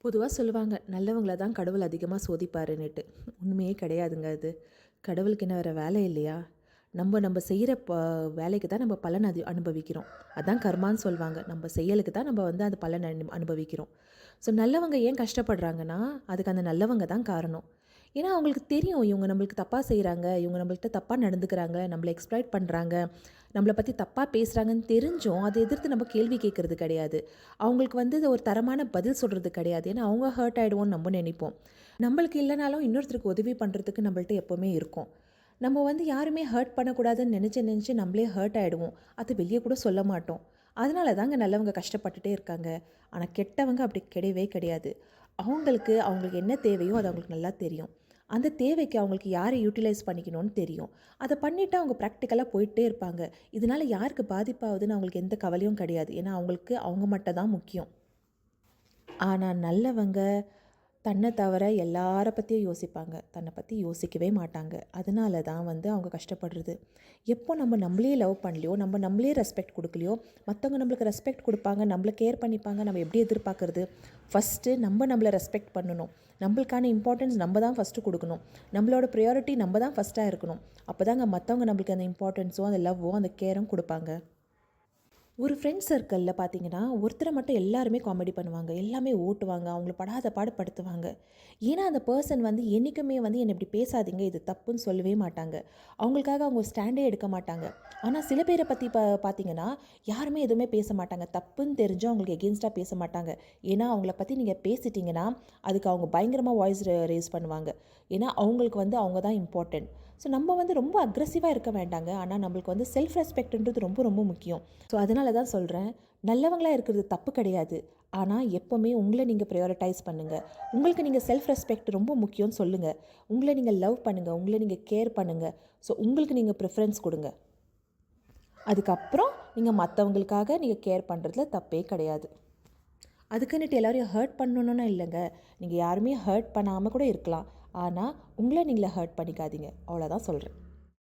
பொதுவா சொல்லுவாங்க, நல்லவங்கள தான் கடவுள் அதிகமா சோதிப்பாருன்னுட்டு. உண்மையே கிடையாதுங்க அது. கடவுளுக்கு என்ன வேற வேலை இல்லையா? நம்ப செய்ற வேலைக்கு தான் நம்ம பலன் அனுபவிக்கிறோம். அதான் கர்மான்னு சொல்வாங்க. நம்ம செயலுக்கு தான் நம்ம வந்து அந்த பலன் அனுபவிக்கிறோம். ஸோ நல்லவங்க ஏன் கஷ்டப்படுறாங்கன்னா, அதுக்கு அந்த நல்லவங்க தான் காரணம். ஏன்னா அவங்களுக்கு தெரியும் இவங்க நம்மளுக்கு தப்பா செய்றாங்க, இவங்க நம்மள்ட்ட தப்பா நடந்துக்கிறாங்க, நம்மள எக்ஸ்ப்ளாய்ட் பண்றாங்க, நம்மள பத்தி தப்பா பேசுறாங்கன்னு தெரிஞ்சும், அத எதிர்த்து நம்ம கேள்வி கேட்கறது கிடையாது. அவங்களுக்கு வந்து ஒரு தரமான பதில் சொல்றது கிடையாது. ஏன்னா அவங்க ஹர்ட் ஆயிடுவோம்னு நம்ம நினைப்போம். நம்மளுக்கு இல்லனாலும் இன்னொருத்தருக்கு உதவி பண்றதுக்கு நம்மள்ட்ட எப்பவுமே இருக்கும். நம்ம வந்து யாருமே ஹர்ட் பண்ணக்கூடாதுன்னு நெனச்சு நம்மளே ஹர்ட் ஆயிடுவோம். அது வெளிய கூட சொல்ல மாட்டோம். அதனால தாங்க நல்லவங்க கஷ்டப்பட்டுட்டே இருக்காங்க. ஆனா கெட்டவங்க அப்படி கிடையவே கிடையாது. அவங்களுக்கு என்ன தேவையோ அது அவங்களுக்கு நல்லா தெரியும். அந்த தேவைக்கு அவங்களுக்கு யார யூட்டிலைஸ் பண்ணிக்கணும்னு தெரியும். அத பண்ணிட்டா அவங்க பிராக்டிகலா போயிட்டே இருப்பாங்க. இதனால யாருக்கு பாதிப்பாகுதுன்னு அவங்களுக்கு எந்த கவலையும் கிடையாது. ஏன்னா அவங்களுக்கு அவங்க மட்டும் தான் முக்கியம். ஆனா நல்லவங்க தன்னை தவிர எல்லார பற்றியும் யோசிப்பாங்க. தன்னை பற்றி யோசிக்கவே மாட்டாங்க. அதனால தான் வந்து அவங்க கஷ்டப்படுறது. எப்போ நம்ம நம்மளையே லவ் பண்ணலையோ, நம்மளையே ரெஸ்பெக்ட் குடுக்கலையோ, மத்தவங்க நம்மளுக்கு ரெஸ்பெக்ட் குடுப்பாங்க, நம்மள கேர் பண்ணிப்பாங்க, நம்ம எப்படி எதிர்பார்க்கறது? ஃபஸ்ட்டு நம்மள ரெஸ்பெக்ட் பண்ணணும். நம்மளுக்கான இம்பார்ட்டன்ஸ் நம்ம தான் ஃபஸ்ட்டு குடுக்கணும். நம்மளோட ப்ரையாரிட்டி நம்ம தான் ஃபஸ்ட்டா இருக்கணும். அப்பதாங்க மத்தவங்க நம்மளுக்கு அந்த இம்பார்ட்டன்ஸோ, அந்த லவ்வோ, அந்த கேரும் குடுப்பாங்க. ஒரு ஃப்ரெண்ட் சர்க்கிளில் பார்த்தீங்கன்னா, ஒருத்தரை மட்டும் எல்லாருமே காமெடி பண்ணுவாங்க. எல்லாமே ஓட்டுவாங்க. அவங்கள படாத பாடு படுத்துவாங்க. ஏன்னா, அந்த பெர்சன் வந்து என்னைக்குமே வந்து என்ன இப்படி பேசாதீங்க, இது தப்புன்னு சொல்லவே மாட்டாங்க. அவங்களுக்காக அவங்க ஸ்டாண்டே எடுக்க மாட்டாங்க. ஆனா, சில பேரை பத்தி பார்த்தீங்கன்னா, யாருமே எதுவுமே பேச மாட்டாங்க. தப்புன்னு தெரிஞ்சும் அவங்களுக்கு எகென்ஸ்ட்டா பேச மாட்டாங்க. ஏன்னா, அவங்கள பத்தி நீங்க பேசிட்டீங்கன்னா, அதுக்கு அவங்க பயங்கரமா வாய்ஸ் ரேஸ் பண்ணுவாங்க. ஏன்னா, அவங்களுக்கு வந்து அவங்க தான் இம்பார்ட்டன்ட். ஸோ நம்ம வந்து ரொம்ப அக்ரெசிவாக இருக்க வேண்டாங்க. ஆனா, நம்மளுக்கு வந்து செல்ஃப் ரெஸ்பெக்ட்ன்றது ரொம்ப ரொம்ப முக்கியம். ஸோ அதனால தான் சொல்கிறேன், நல்லவங்களா இருக்கிறது தப்பு கிடையாது. ஆனா, எப்பவுமே உங்கள நீங்க ப்ரையாரிடைஸ் பண்ணுங்க. உங்களுக்கு நீங்க செல்ஃப் ரெஸ்பெக்ட் ரொம்ப முக்கியம்னு சொல்லுங்க. உங்கள நீங்க லவ் பண்ணுங்க. உங்கள நீங்க கேர் பண்ணுங்க. ஸோ உங்களுக்கு நீங்க ப்ரிஃபரன்ஸ் குடுங்க. அதுக்கப்புறம் நீங்க மத்தவங்களுக்காக நீங்க கேர் பண்ணுறதுல தப்பே கிடையாது. அதுக்குன்னுட்டு எல்லாரையும் ஹர்ட் பண்ணணும்னு இல்லைங்க. நீங்க யாருமே ஹர்ட் பண்ணாம கூட இருக்கலாம். ஆனா, உங்கள நீங்களே ஹர்ட் பண்ணிக்காதீங்க. அவ்வளோதான் சொல்றேன்.